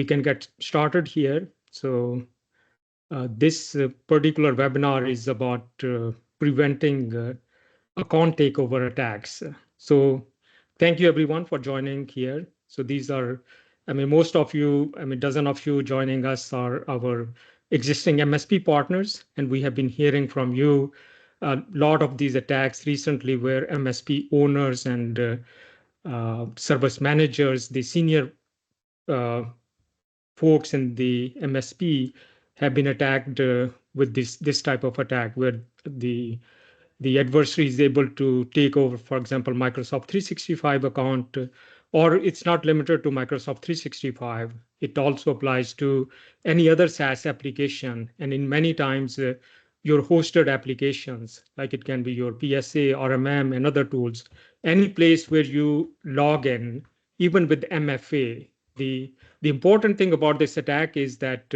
We can get started here. So this particular webinar is about preventing account takeover attacks. So thank you everyone for joining here. So these are, most of you, dozen of you joining us are our existing MSP partners, and we have been hearing from you a lot of these attacks recently where MSP owners and service managers, the senior folks in the MSP have been attacked with this type of attack where the adversary is able to take over, for example, Microsoft 365 account, or it's not limited to Microsoft 365. It also applies to any other SaaS application. And in many times, your hosted applications, like it can be your PSA, RMM, and other tools, any place where you log in, even with MFA. The important thing about this attack is that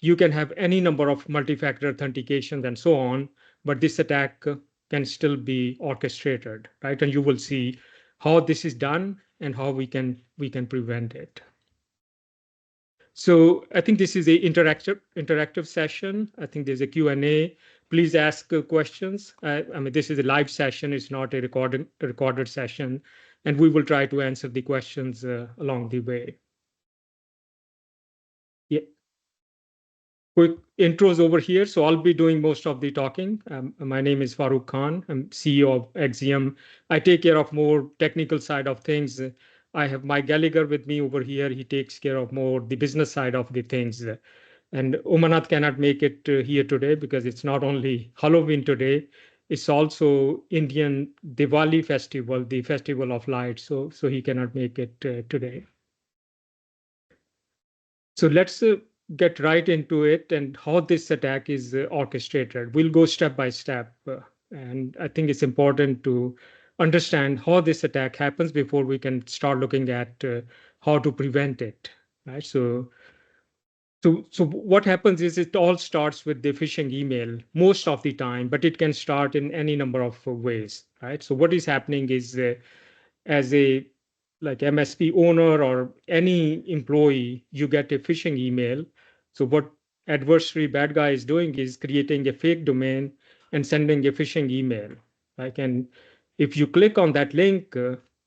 you can have any number of multi-factor authentications and so on, but this attack can still be orchestrated, right? And you will see how this is done and how we can prevent it. So I think this is a interactive session. I think there's a Q&A. Please ask questions. This is a live session. It's not a recorded session, and we will try to answer the questions along the way. Yeah. Quick intros over here. So I'll be doing most of the talking. My name is Farooq Khan. I'm CEO of Axiom. I take care of more technical side of things. I have Mike Gallagher with me over here. He takes care of more the business side of the things. And Umanath cannot make it here today because it's not only Halloween today, it's also Indian Diwali festival, the festival of lights. So he cannot make it today. So let's get right into it and how this attack is orchestrated. We'll go step by step. And I think it's important to understand how this attack happens before we can start looking at how to prevent it. Right. So what happens is it all starts with the phishing email most of the time, but it can start in any number of ways. Right. So what is happening is as a like MSP owner or any employee, you get a phishing email. So what adversary bad guy is doing is creating a fake domain and sending a phishing email. Like, and if you click on that link,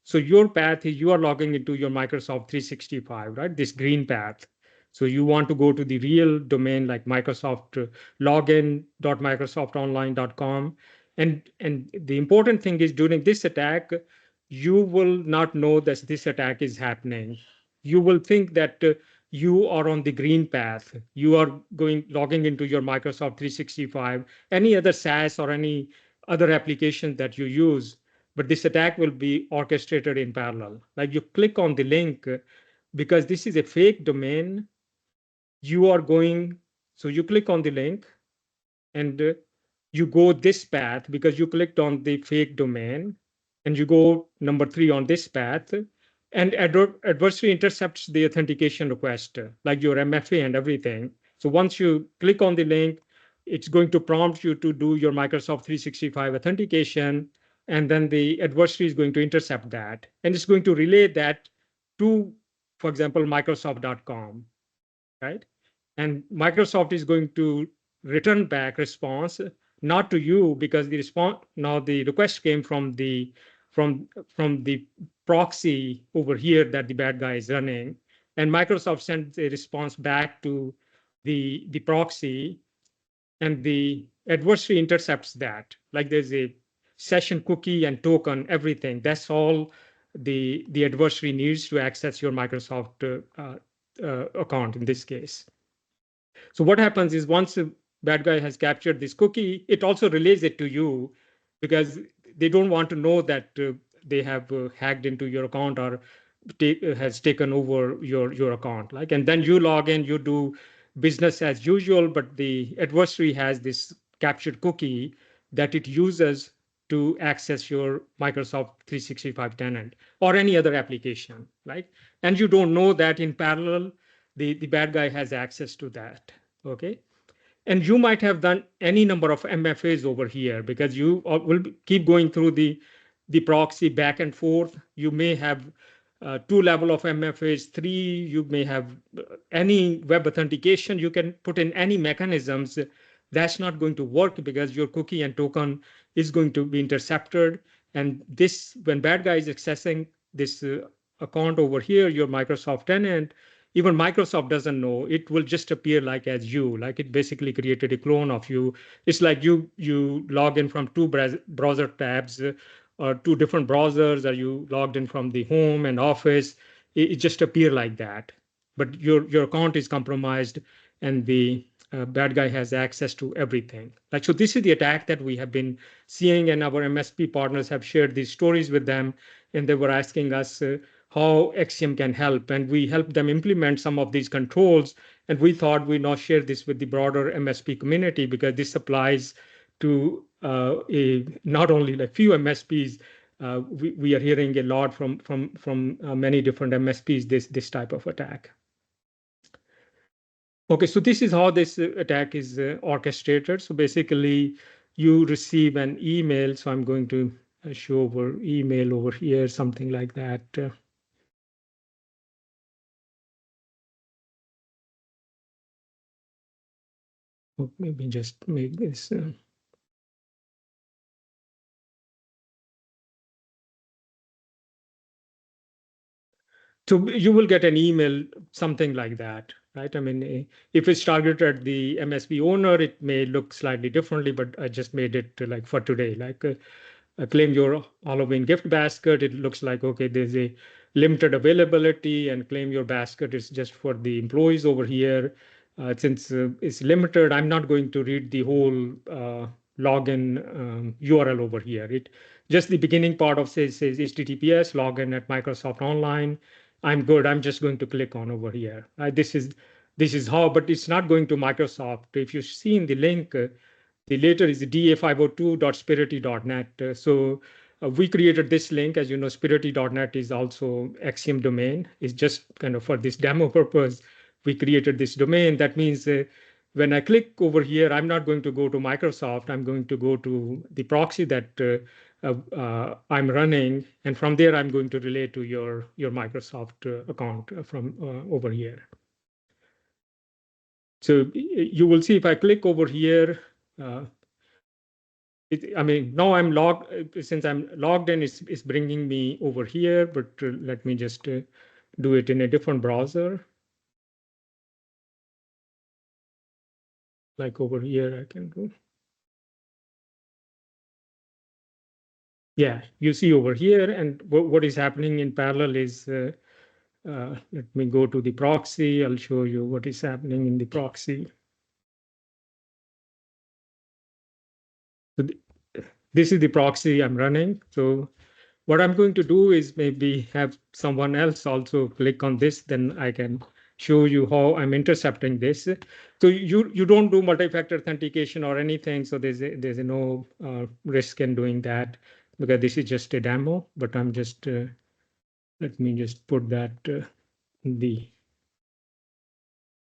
so your path is you are logging into your Microsoft 365, right? This green path. So you want to go to the real domain like Microsoft login.microsoftonline.com. And the important thing is during this attack, you will not know that this attack is happening. You will think that you are on the green path. You are logging into your Microsoft 365, any other SaaS or any other application that you use, but this attack will be orchestrated in parallel. Like you click on the link, because this is a fake domain, you are going, so you click on the link and you go this path because you clicked on the fake domain, and you go number 3 on this path, and adversary intercepts the authentication request, like your MFA and everything. So once you click on the link, it's going to prompt you to do your Microsoft 365 authentication, and then the adversary is going to intercept that, and it's going to relay that to, for example, Microsoft.com, right? And Microsoft is going to return back response, not to you, because the response now the request came from the proxy over here that the bad guy is running, and Microsoft sends a response back to the proxy, and the adversary intercepts that. Like there's a session cookie and token, everything. That's all the adversary needs to access your Microsoft account in this case. So what happens is once a bad guy has captured this cookie, it also relays it to you because they don't want to know that they have hacked into your account or has taken over your account. Like, and then you log in, you do business as usual, but the adversary has this captured cookie that it uses to access your Microsoft 365 tenant or any other application, right? And you don't know that in parallel, the bad guy has access to that, okay? And you might have done any number of MFAs over here because you will keep going through the proxy back and forth. You may have 2 level of MFAs, 3, you may have any web authentication. You can put in any mechanisms. That's not going to work because your cookie and token is going to be intercepted. And this, when bad guy is accessing this account over here, your Microsoft tenant, even Microsoft doesn't know. It will just appear like as you, like it basically created a clone of you. It's like you log in from 2 browser tabs, or 2 different browsers, or you logged in from the home and office. It just appear like that. But your account is compromised, and the bad guy has access to everything. Like, so this is the attack that we have been seeing, and our MSP partners have shared these stories with them, and they were asking us how XCM can help, and we helped them implement some of these controls. And we thought we now share this with the broader MSP community, because this applies to not only like few MSPs. We are hearing a lot from many different MSPs this type of attack. Okay, so this is how this attack is orchestrated. So basically, you receive an email. So I'm going to show over email over here, something like that. Maybe just make this. So you will get an email, something like that, right? I mean, if it's targeted at the MSP owner, it may look slightly differently, but I just made it like for today, like claim your Halloween gift basket. It looks like, okay, there's a limited availability, and claim your basket is just for the employees over here. Since it's limited, I'm not going to read the whole login URL over here. It just the beginning part of says HTTPS login at Microsoft Online. I'm good. I'm just going to click on over here. This is how, but it's not going to Microsoft. If you see in the link, the later is da502.spirity.net. So we created this link. As you know, spirity.net is also XCM domain. It's just kind of for this demo purpose, we created this domain. That means when I click over here, I'm not going to go to Microsoft. I'm going to go to the proxy that I'm running. And from there, I'm going to relay to your Microsoft account from over here. So you will see if I click over here, I mean, now I'm logged, since I'm logged in, it's bringing me over here, but let me just do it in a different browser. Like over here, I can go. Yeah, you see over here, and what is happening in parallel is, let me go to the proxy. I'll show you what is happening in the proxy. So this is the proxy I'm running. So what I'm going to do is maybe have someone else also click on this, then I can show you how I'm intercepting this. So you don't do multi-factor authentication or anything, so there's no risk in doing that, because this is just a demo. But I'm just let me just put that in the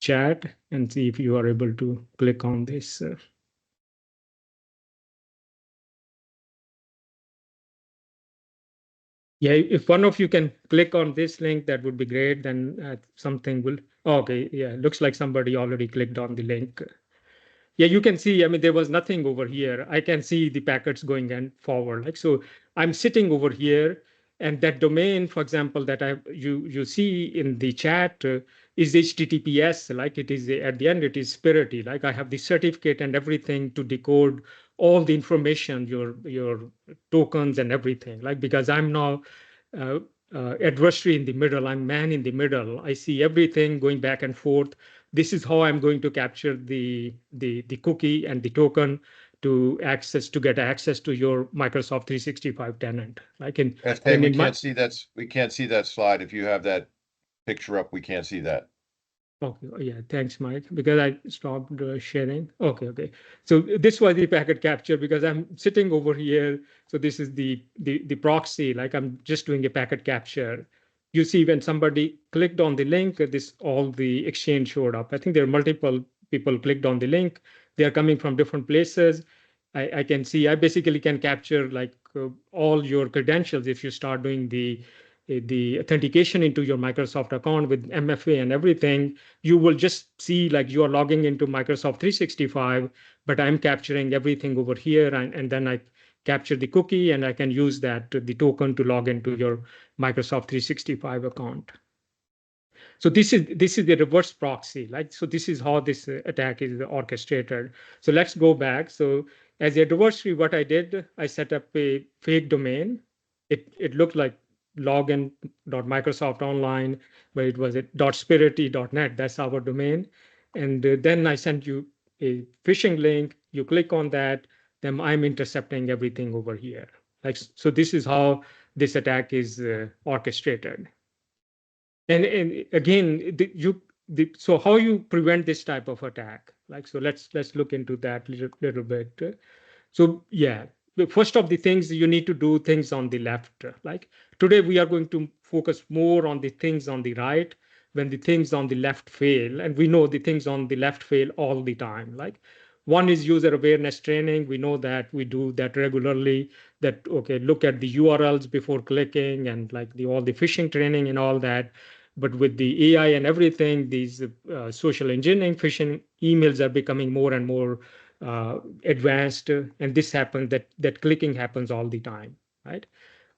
chat and see if you are able to click on this. Yeah, if one of you can click on this link, that would be great. Then something will. Okay, yeah, looks like somebody already clicked on the link. Yeah, you can see, I mean, there was nothing over here. I can see the packets going and forward. Like, so I'm sitting over here, and that domain, for example, that you see in the chat is HTTPS. Like, it is at the end, it is Spirity. Like, I have the certificate and everything to decode all the information, your tokens and everything. Like, because I'm now uh, adversary in the middle, I'm man in the middle. I see everything going back and forth. This is how I'm going to capture the cookie and the token to get access to your Microsoft 365 tenant. Like in, Okay, we can't see that. We can't see that slide. If you have that picture up, we can't see that. Okay, yeah, thanks, Mike, because I stopped sharing. Okay. So this was the packet capture, because I'm sitting over here. So this is the proxy, like I'm just doing a packet capture. You see when somebody clicked on the link, this all the exchange showed up. I think there are multiple people clicked on the link. They are coming from different places. I can see, I basically can capture like all your credentials if you start doing the the authentication into your Microsoft account with MFA and everything, you will just see like you are logging into Microsoft 365, but I'm capturing everything over here, and then I capture the cookie, and I can use that the token to log into your Microsoft 365 account. So this is the reverse proxy. Like, so this is how this attack is orchestrated. So let's go back. So as a adversary, what I did, I set up a fake domain. It looked like login.microsoft online, but it was .spirity.net. That's our domain. And then I sent you a phishing link. You click on that, then I'm intercepting everything over here. Like, so this is how this attack is orchestrated. And again, so how you prevent this type of attack? Like, so let's look into that little bit. So yeah, the first of the things, you need to do things on the left. Like today, we are going to focus more on the things on the right when the things on the left fail, and we know the things on the left fail all the time. Like one is user awareness training. We know that we do that regularly. That okay, look at the URLs before clicking, and like all the phishing training and all that. But with the AI and everything, these social engineering phishing emails are becoming more and more advanced, and this happens, that clicking happens all the time, right?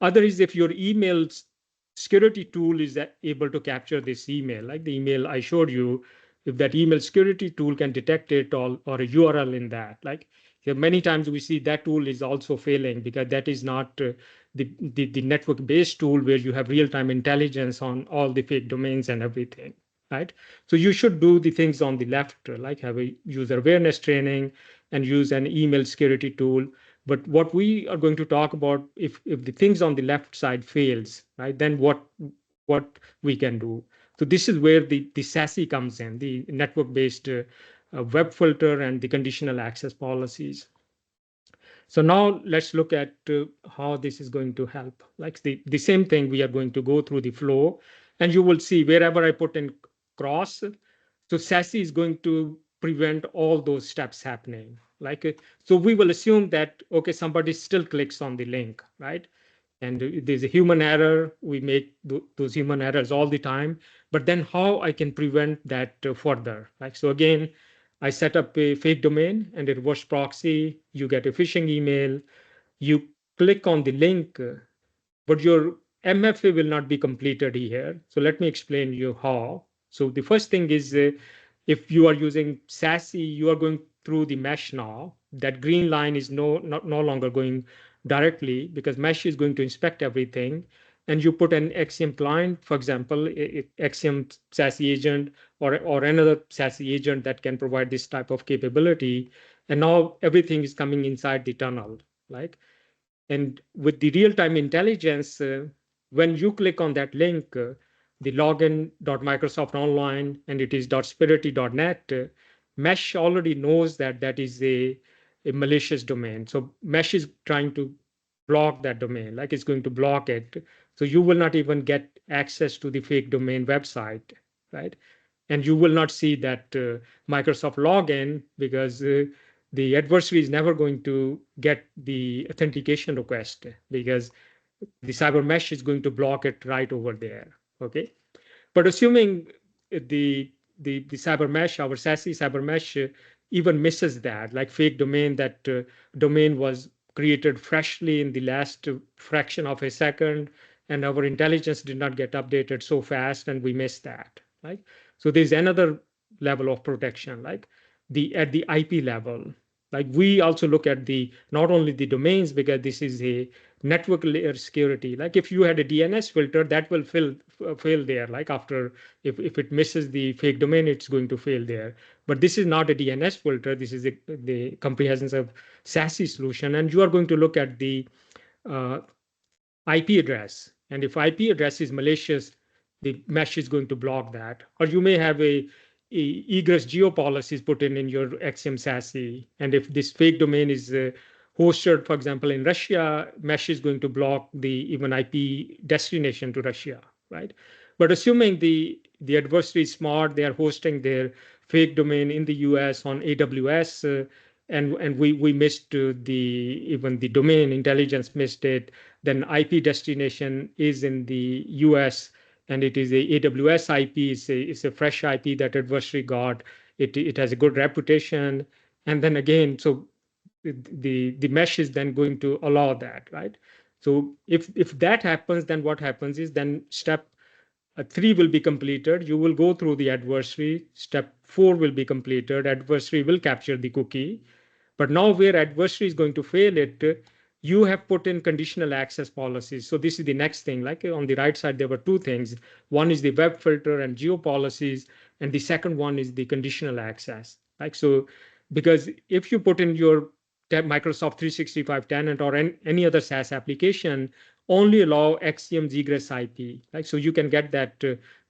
Other is if your email security tool is able to capture this email, like the email I showed you, if that email security tool can detect it or a URL in that, like many times we see that tool is also failing because that is not the network-based tool where you have real-time intelligence on all the fake domains and everything, right? So you should do the things on the left, like have a user awareness training and use an email security tool. But what we are going to talk about, if the things on the left side fails, right, then what we can do. So this is where the SASE comes in, the network-based web filter and the conditional access policies. So now let's look at how this is going to help. Like the same thing, we are going to go through the flow, and you will see wherever I put in cross, so SASE is going to prevent all those steps happening. Like, so we will assume that, okay, somebody still clicks on the link, right? And there's a human error. We make those human errors all the time. But then how I can prevent that further? Like, so again, I set up a fake domain and a reverse proxy. You get a phishing email. You click on the link, but your MFA will not be completed here. So let me explain you how. So the first thing is if you are using SASE, you are going through the mesh now. That green line is no longer going directly because mesh is going to inspect everything. And you put an Axiom client, for example, Axiom SASE agent or another SASE agent that can provide this type of capability. And now everything is coming inside the tunnel. Like, and with the real-time intelligence, when you click on that link, the login.microsoft online, and it is .spirity.net, Mesh already knows that that is a malicious domain. So Mesh is trying to block that domain, like it's going to block it. So you will not even get access to the fake domain website, right? And you will not see that Microsoft login because the adversary is never going to get the authentication request because the cyber mesh is going to block it right over there. Okay. But assuming the cyber mesh, our SASE cyber mesh, even misses that, like fake domain, that domain was created freshly in the last fraction of a second, and our intelligence did not get updated so fast, and we missed that. Right. So there's another level of protection, like at the IP level. Like we also look at the not only the domains because this is a network layer security. Like if you had a DNS filter, that will fail there. Like after, if it misses the fake domain, it's going to fail there. But this is not a DNS filter. This is the comprehensive SASE solution. And you are going to look at the uh, IP address. And if IP address is malicious, the mesh is going to block that. Or you may have a egress geo policies put in your Axiom SASE. And if this fake domain is hosted, for example, in Russia, mesh is going to block the even IP destination to Russia, right? But assuming the adversary is smart, they are hosting their fake domain in the US on AWS, and we missed even the domain intelligence missed it. Then IP destination is in the US, and it is a AWS IP. It's a fresh IP that adversary got. It has a good reputation, and then again, so the mesh is then going to allow that, right? So if that happens, then what happens is then step 3 will be completed. You will go through the adversary. Step 4 will be completed. Adversary will capture the cookie. But now where adversary is going to fail it, you have put in conditional access policies. So this is the next thing. Like on the right side, there were two things. One is the web filter and geo policies, and the second one is the conditional access. Like so, because if you put in your Microsoft 365 tenant or any other SaaS application, only allow Axiom's egress IP. Like so, you can get that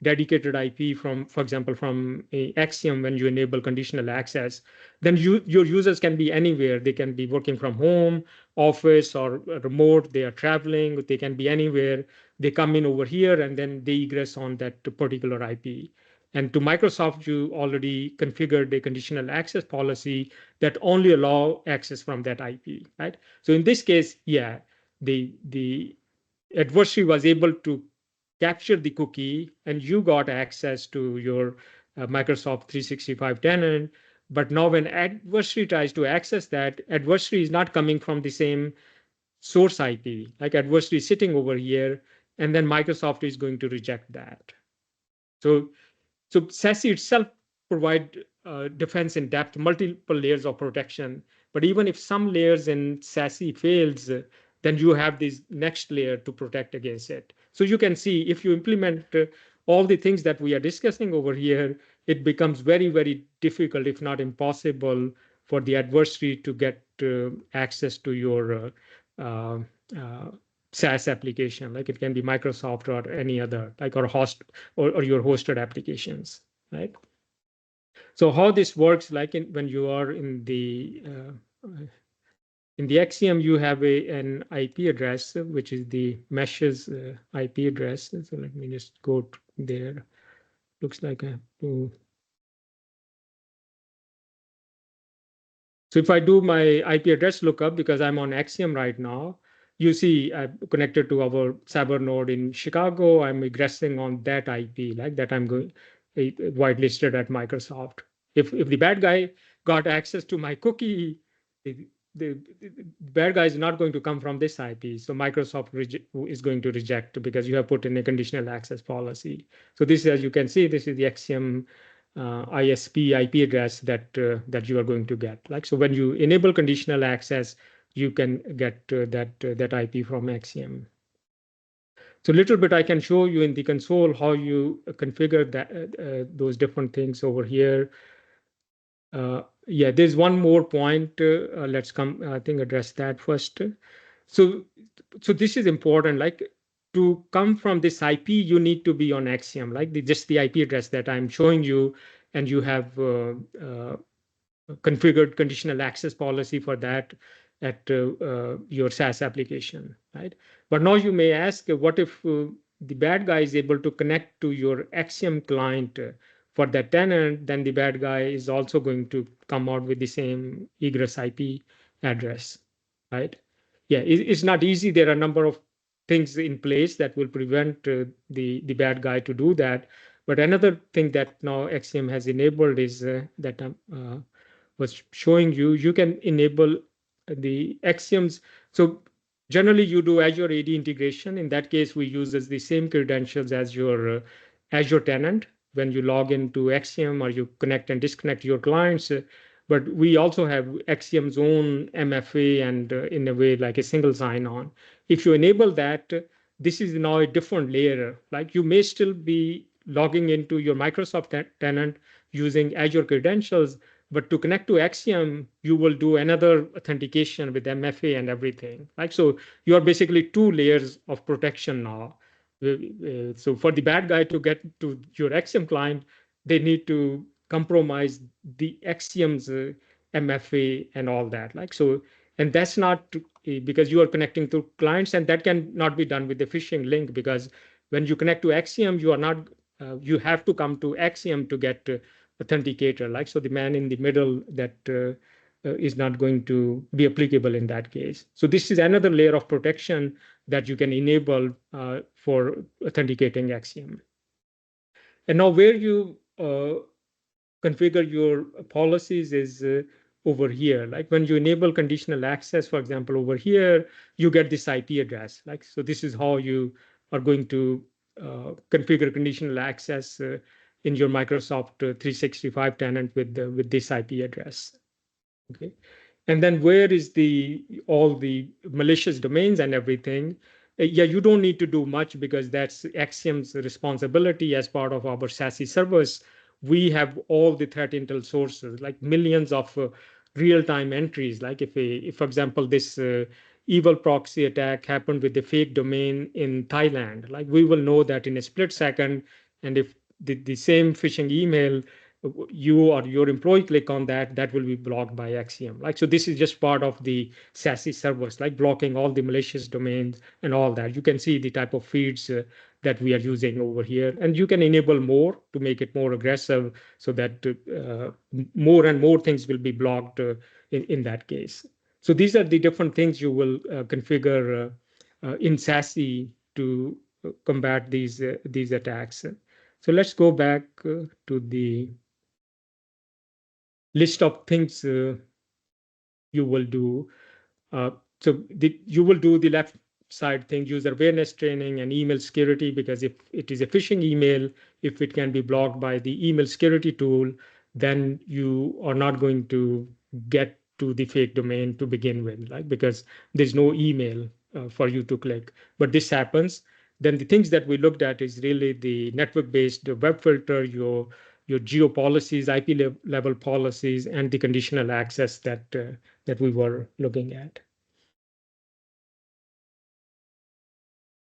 dedicated IP from, for example, from Axiom when you enable conditional access. Then your users can be anywhere. They can be working from home, office, or remote. They are traveling. They can be anywhere. They come in over here, and then they egress on that particular IP. And to Microsoft, you already configured a conditional access policy that only allow access from that IP, right? So in this case, yeah, the adversary was able to capture the cookie and you got access to your Microsoft 365 tenant. But now when adversary tries to access that, adversary is not coming from the same source IP, like adversary is sitting over here, and then Microsoft is going to reject that. So SASE itself provide defense in depth, multiple layers of protection. But even if some layers in SASE fails, then you have this next layer to protect against it. So you can see if you implement all the things that we are discussing over here, it becomes very, very difficult, if not impossible, for the adversary to get access to your uh, SaaS application, like it can be Microsoft or any other, like or host or your hosted applications, right? So how this works, like when you are in the Axiom, you have an IP address, which is the meshes IP address. So let me just go there. Looks like I have to. So if I do my IP address lookup, because I'm on Axiom right now, you see I'm connected to our cyber node in Chicago. I'm egressing on that IP, like that I'm going whitelisted at Microsoft. If the bad guy got access to my cookie, the bad guy is not going to come from this IP. So Microsoft is going to reject because you have put in a conditional access policy. So this, as you can see, this is the Axiom ISP IP address that you are going to get. Like so, when you enable conditional access, you can get that IP from Axiom. So a little bit I can show you in the console how you configure that those different things over here. Yeah, there's one more point. Let's come, I think, address that first. So, so this is important. Like to come from this IP, you need to be on Axiom, like just the IP address that I'm showing you, and you have configured conditional access policy for that at your SaaS application, right? But now you may ask, what if the bad guy is able to connect to your Axiom client for that tenant? Then the bad guy is also going to come out with the same egress IP address, right? Yeah, it's not easy. There are a number of things in place that will prevent the bad guy to do that. But another thing that now Axiom has enabled is that was showing you, you can enable the axioms. So generally you do Azure AD integration. In that case, we use the same credentials as your Azure tenant when you log into Axiom or you connect and disconnect your clients. But we also have Axiom's own MFA and in a way like a single sign-on. If you enable that, this is now a different layer. Like you may still be logging into your Microsoft tenant using Azure credentials, but to connect to Axiom, you will do another authentication with MFA and everything. Like so, you are basically two layers of protection now. So for the bad guy to get to your Axiom client, they need to compromise the Axiom's MFA and all that. Like so, and that's not because you are connecting to clients, and that can not be done with the phishing link, because when you connect to Axiom, you are not you have to come to Axiom to get authenticator. Like so, the man in the middle that is not going to be applicable in that case. So this is another layer of protection that you can enable for authenticating Axiom. And now where you configure your policies is over here. Like when you enable conditional access, for example, over here, you get this IP address. Like, so this is how you are going to configure conditional access in your Microsoft 365 tenant with this IP address. Okay. And then where is the all the malicious domains and everything? Yeah, you don't need to do much because that's Axiom's responsibility as part of our SASE service. We have all the threat intel sources, like millions of real-time entries. Like if, for example, this EvilProxy attack happened with the fake domain in Thailand, like we will know that in a split second. And if the same phishing email you or your employee click on that, that will be blocked by Axiom. Like, so this is just part of the SASE servers, like blocking all the malicious domains and all that. You can see the type of feeds that we are using over here, and you can enable more to make it more aggressive so that more and more things will be blocked in that case. So these are the different things you will configure in SASE to combat these attacks. So let's go back to the list of things you will do. So you will do the left side thing, user awareness training and email security, because if it is a phishing email, if it can be blocked by the email security tool, then you are not going to get to the fake domain to begin with, right? Because there's no email for you to click. But this happens. Then the things that we looked at is really the network-based web filter, your geo policies, IP level policies, and the conditional access that we were looking at.